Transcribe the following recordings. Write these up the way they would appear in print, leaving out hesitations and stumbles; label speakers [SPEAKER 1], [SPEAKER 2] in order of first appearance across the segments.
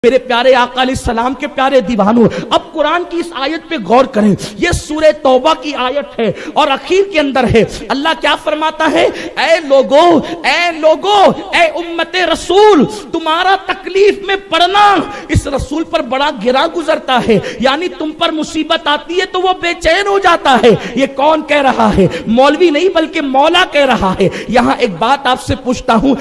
[SPEAKER 1] میرے پیارے آقا علیہ السلام کے پیارے دیوانوں، اب قرآن کی اس آیت پہ غور کریں۔ یہ سورہ توبہ کی آیت ہے اور اخیر کے اندر ہے۔ اللہ کیا فرماتا ہے؟ اے لوگو، اے امت رسول، تمہارا تکلیف میں پڑنا اس رسول پر بڑا گرا گزرتا ہے، یعنی تم پر مصیبت آتی ہے تو وہ بے چین ہو جاتا ہے۔ یہ کون کہہ رہا ہے؟ مولوی نہیں بلکہ مولا کہہ رہا ہے۔ یہاں ایک بات آپ سے پوچھتا ہوں،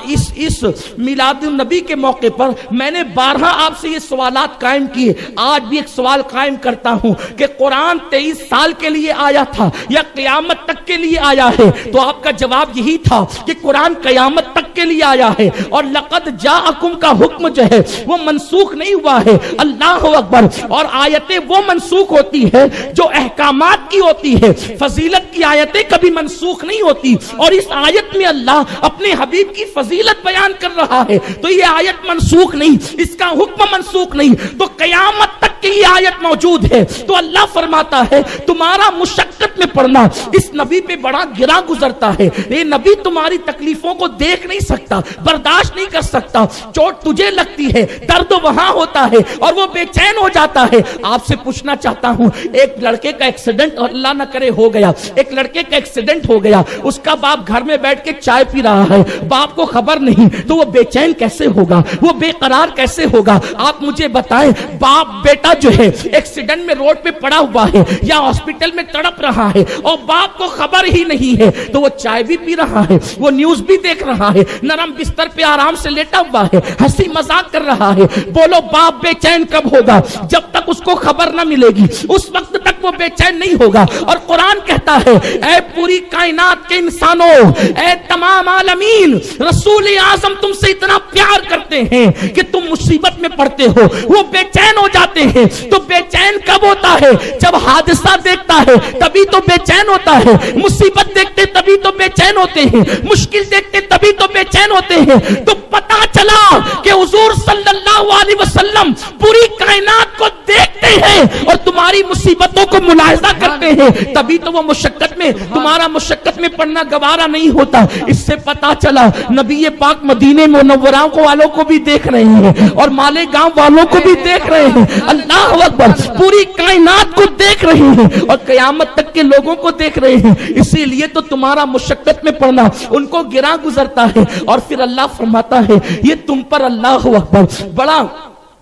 [SPEAKER 1] اس میلاد النبی کے موقع پر میں نے بارہا آپ سے یہ سوالات قائم کیے، آج بھی ایک سوال قائم کرتا ہوں کہ قرآن 23 سال کے لیے آیا تھا یا قیامت تک کے لیے آیا ہے؟ تو آپ کا جواب یہی تھا کہ قرآن قیامت تک کے لیے آیا ہے، اور لقد جاءکم کا حکم جو ہے وہ منسوخ نہیں ہوا ہے۔ اللہ اکبر۔ اور آیتیں وہ منسوخ ہوتی ہے جو احکامات کی ہوتی ہے، فضیلت کی آیتیں کبھی منسوخ نہیں ہوتی، اور اس آیت میں اللہ اپنے حبیب کی فضیلت بیان کر رہا ہے، تو یہ آیت منسوخ نہیں، اس کا حکم منسوخ نہیں، تو قیامت تک کی یہ آیت موجود ہے۔ تو اللہ فرماتا ہے تمہارا مشقت میں پڑنا اس نبی پہ بڑا گرا گزرتا ہے۔ یہ نبی تمہاری تکلیفوں کو دیکھ نہیں سکتا، برداشت نہیں کر سکتا، چوٹ تجھے لگتی ہے، درد وہاں ہوتا ہے اور وہ بے چین ہو جاتا ہے۔ آپ سے پوچھنا چاہتا ہوں، ایک لڑکے کا ایکسیڈنٹ اللہ نہ کرے ہو گیا، ایک لڑکے کا ایکسیڈنٹ ہو گیا، اس کا باپ گھر میں بیٹھ کے چائے پی رہا ہے، باپ کو خبر نہیں، تو وہ بے چین کیسے ہوگا، وہ بے قرار کیسے ہوگا؟ آپ مجھے بتائیں، باپ بیٹا جو ہے ایکسیڈنٹ میں روڈ پہ پڑا ہوا ہے یا ہاسپٹل میں تڑپ رہا ہے اور باپ کو خبر ہی نہیں ہے، تو وہ چائے بھی پی رہا ہے، وہ نیوز بھی دیکھ رہا ہے، نرم بستر پہ آرام سے لیٹا ہوا ہے، ہنسی مذاق کر رہا ہے۔ بولو باپ بے چین کب ہوگا؟ جب تک اس کو خبر نہ ملے گی اس وقت تک وہ بے چین نہیں ہوگا۔ اور قرآن کہتا ہے اے پوری کائنات کے انسانوں، اے تمام عالمین، رسول اعظم تم سے اتنا پیار کرتے ہیں کہ تم مصیبت میں پڑتے ہو وہ بے چین ہو جاتے ہیں۔ تو بے چین کب ہوتا ہے؟ جب حادثہ دیکھتا ہے تبھی تو بے چین ہوتا ہے، مصیبت دیکھتے تبھی تو بے چین ہوتے ہیں، مشکل دیکھتے تبھی تو بے چین ہوتے ہیں۔ تو پتا چلا کہ حضور صلی اللہ علیہ وسلم پوری کائنات کو دیکھتے ہیں اور تمہاری مصیبتوں کو ملاحظہ کرتے ہیں، تبھی تو وہ مشقت میں تمہارا مشقت میں پڑنا گوارا نہیں ہوتا۔ اس سے پتا چلا نبی پاک مدینے منورہ والوں کو بھی دیکھ رہے ہیں اور مالیگاؤں والوں کو بھی دیکھ رہے ہیں۔ اللہ اکبر، پوری کائنات کو دیکھ رہے ہیں اور قیامت تک کے لوگوں کو دیکھ رہے ہیں، اسی لیے تو تمہارا مشقت میں پڑنا ان کو گرا گزرتا ہے۔ اور پھر اللہ فرماتا ہے یہ تم پر اللہ اکبر بڑا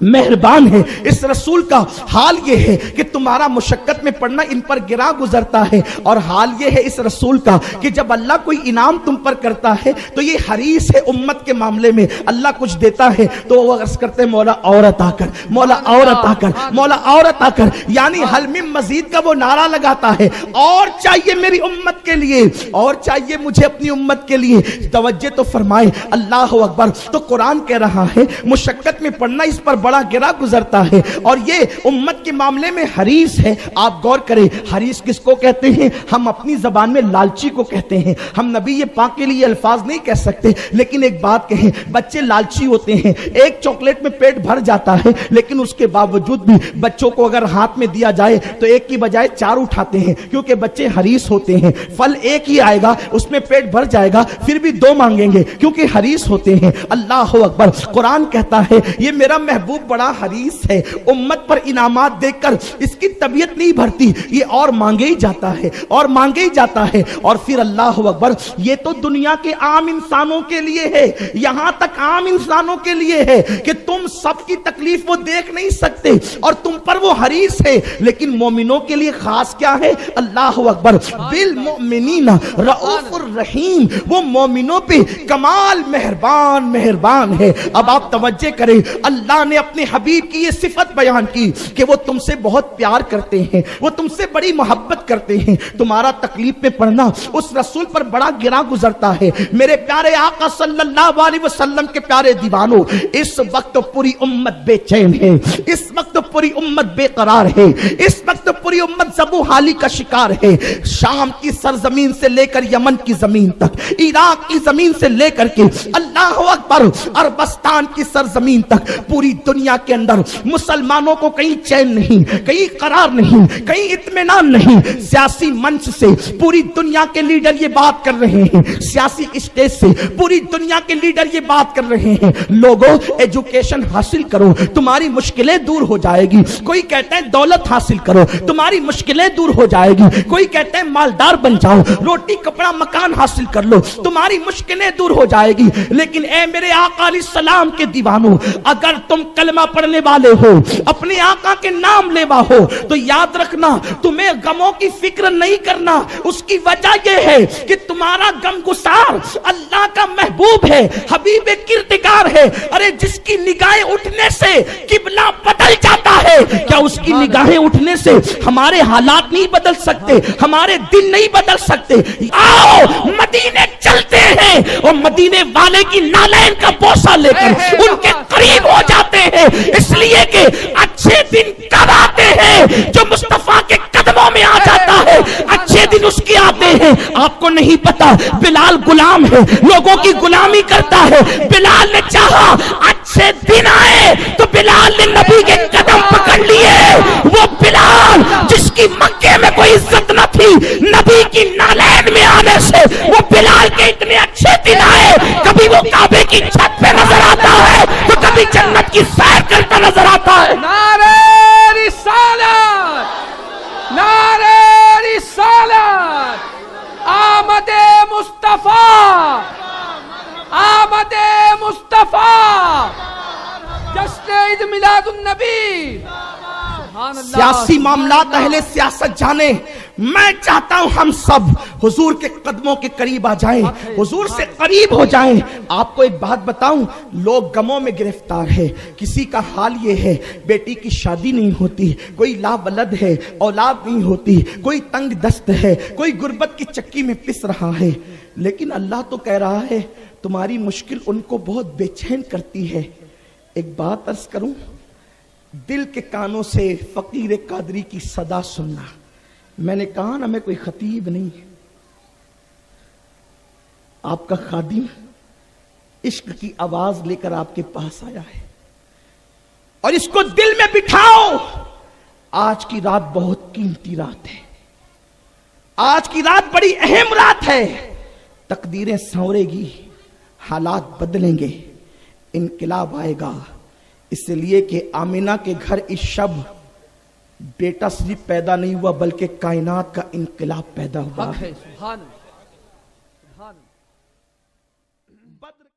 [SPEAKER 1] مہربان ہے۔ اس رسول کا حال یہ ہے کہ تمہارا مشقت میں پڑنا ان پر گرا گزرتا ہے، اور حال یہ ہے اس رسول کا کہ جب اللہ کوئی انعام تم پر کرتا ہے تو یہ حریص ہے امت کے معاملے میں۔ اللہ کچھ دیتا ہے تو وہ عرض کرتے ہیں مولا اور عطا کر، مولا اور عطا کر، مولا اور عطا کر، یعنی حل من مزید کا وہ نعرہ لگاتا ہے، اور چاہیے میری امت کے لیے، اور چاہیے مجھے اپنی امت کے لیے۔ توجہ تو فرمائے، اللہ اکبر۔ تو قرآن کہہ رہا ہے مشقت میں پڑنا اس پر بڑا گرا گزرتا ہے، اور یہ امت کے معاملے میں حریص ہے۔ آپ غور کریں، حریص کس کو کہتے ہیں؟ ہم اپنی زبان میں لالچی کو کہتے ہیں، ہم نبی پاک کے لیے الفاظ نہیں کہہ سکتے، لیکن ایک بات کہیں، بچے لالچی ہوتے ہیں، ایک چاکلیٹ میں پیٹ بھر جاتا ہے، لیکن اس کے باوجود بھی بچوں کو اگر ہاتھ میں دیا جائے تو ایک کی بجائے 4 اٹھاتے ہیں، کیونکہ بچے حریص ہوتے ہیں۔ پھل ایک ہی آئے گا، اس میں پیٹ بھر جائے گا، پھر بھی 2 مانگیں گے، کیونکہ حریص ہوتے ہیں۔ اللہ اکبر۔ قرآن کہتا ہے یہ میرا محبوب بڑا حریص ہے، امت پر انعامات دیکھ کر اس کی طبیعت نہیں بھرتی، یہ اور مانگے ہی جاتا ہے، اور مانگے ہی جاتا ہے۔ اور پھر اللہ اکبر، یہ تو دنیا کے عام انسانوں کے لیے ہے، یہاں تک عام انسانوں کے لیے ہے کہ تم سب کی تکلیف وہ دیکھ نہیں سکتے اور تم پر وہ حریص ہے، لیکن مومنوں کے لیے خاص کیا ہے؟ اللہ اکبر، بالمؤمنین رؤوف الرحیم، وہ مومنوں پہ کمال مہربان ہے۔ اب آپ توجہ کریں، اللہ نے اپنے حبیب کی یہ صفت بیان کی کہ وہ تم سے بہت پیار کرتے ہیں، وہ تم سے بڑی محبت کرتے ہیں۔ تمہارا تکلیف میں پڑنا اس رسول پر بڑا گرا گزرتا ہے۔ میرے پیارے آقا صلی اللہ علیہ وسلم کے پیارے دیوانوں، اس وقت پوری امت بے چین ہے، اس وقت پوری امت بے قرار ہے، اس وقت پوری امت زبو حالی کا شکار ہے۔ شام کی سرزمین سے لے کر یمن کی زمین تک، عراق کی زمین سے لے کر کے اللہ اکبر عربستان کی سرزمین تک، پوری دنیا دنیا کے اندر مسلمانوں کو کہیں چین نہیں, کہیں قرار نہیں, کہیں اطمینان نہیں. سیاسی منچ سے پوری دنیا کے لیڈر یہ بات کر رہے ہیں, سیاسی اسٹیج سے پوری دنیا کے لیڈر یہ بات کر رہے ہیں, لوگوں ایجوکیشن حاصل کرو تمہاری مشکلیں دور ہو جائے گی. کوئی کہتا ہے دولت حاصل کرو تمہاری مشکلیں دور ہو جائے گی. کوئی کہتا ہے مالدار بن جاؤ, روٹی کپڑا مکان حاصل کر لو تمہاری مشکلیں دور ہو جائے گی. لیکن اے میرے آقا علیہ السلام کے دیوانوں, اگر تم کلمہ پڑھنے والے ہو, اپنے آقا کے نام لیوا ہو, تو یاد رکھنا تمہیں غموں کی فکر نہیں کرنا. اس کی وجہ یہ ہے کہ تمہارا غم گسار اللہ کا محبوب ہے, حبیب کردگار ہے. ارے جس کی نگاہیں اٹھنے سے قبلہ بدل جاتا ہے, کیا اس کی نگاہیں اٹھنے سے ہمارے حالات نہیں بدل سکتے, ہمارے دن نہیں بدل سکتے؟ آؤ مدینے چلتے ہیں اور مدینے والے کی نالین کا بوسہ لے کر ان کے قریب ہو جاتے ہیں, اس لیے کہ اچھے دن کب آتے ہیں؟ جو مصطفیٰ کے قدموں میں آ جاتا ہے, اچھے دن اس کے آتے ہیں. آپ کو نہیں پتا بلال غلام ہے, لوگوں کی غلامی کرتا ہے. بلال نے چاہا اچھے دن آئے تو بلال نے نبی کے قدم پکڑ لیے. وہ بلال جس کی مکے میں کوئی عزت نہ تھی, نبی کی نالین میں آنے سے وہ بلال کے اتنے اچھے دن آئے. کبھی وہ کعبے کی چھت پہ نظر آتا ہے تو کبھی جنت کی سیر کرتا نظر آتا ہے.
[SPEAKER 2] نعرہ رسالت, نعرہ رسالت, آمد مصطفیٰ, آمد مصطفیٰ, جشن عید میلاد النبی.
[SPEAKER 1] سیاسی معاملات اہل سیاست جانے, میں چاہتا ہوں ہم سب حضور کے قدموں کے قریب آ جائیں, حضور سے قریب ہو جائیں. آپ کو ایک بات بتاؤں, لوگ غموں میں گرفتار ہے. کسی کا حال یہ ہے بیٹی کی شادی نہیں ہوتی, کوئی لا ولد ہے اولاد نہیں ہوتی, کوئی تنگ دست ہے, کوئی غربت کی چکی میں پس رہا ہے. لیکن اللہ تو کہہ رہا ہے تمہاری مشکل ان کو بہت بے چین کرتی ہے. ایک بات عرض کروں, دل کے کانوں سے فقیر قادری کی صدا سننا. میں نے کہا نا میں کوئی خطیب نہیں, آپ کا خادم عشق کی آواز لے کر آپ کے پاس آیا ہے, اور اس کو دل میں بٹھاؤ. آج کی رات بہت قیمتی رات ہے, آج کی رات بڑی اہم رات ہے. تقدیریں سنورے گی, حالات بدلیں گے, انقلاب آئے گا. اس لیے کہ آمینہ کے گھر اس شب بیٹا صرف پیدا نہیں ہوا بلکہ کائنات کا انقلاب پیدا ہوا.
[SPEAKER 2] حق ہے, سبحان اللہ.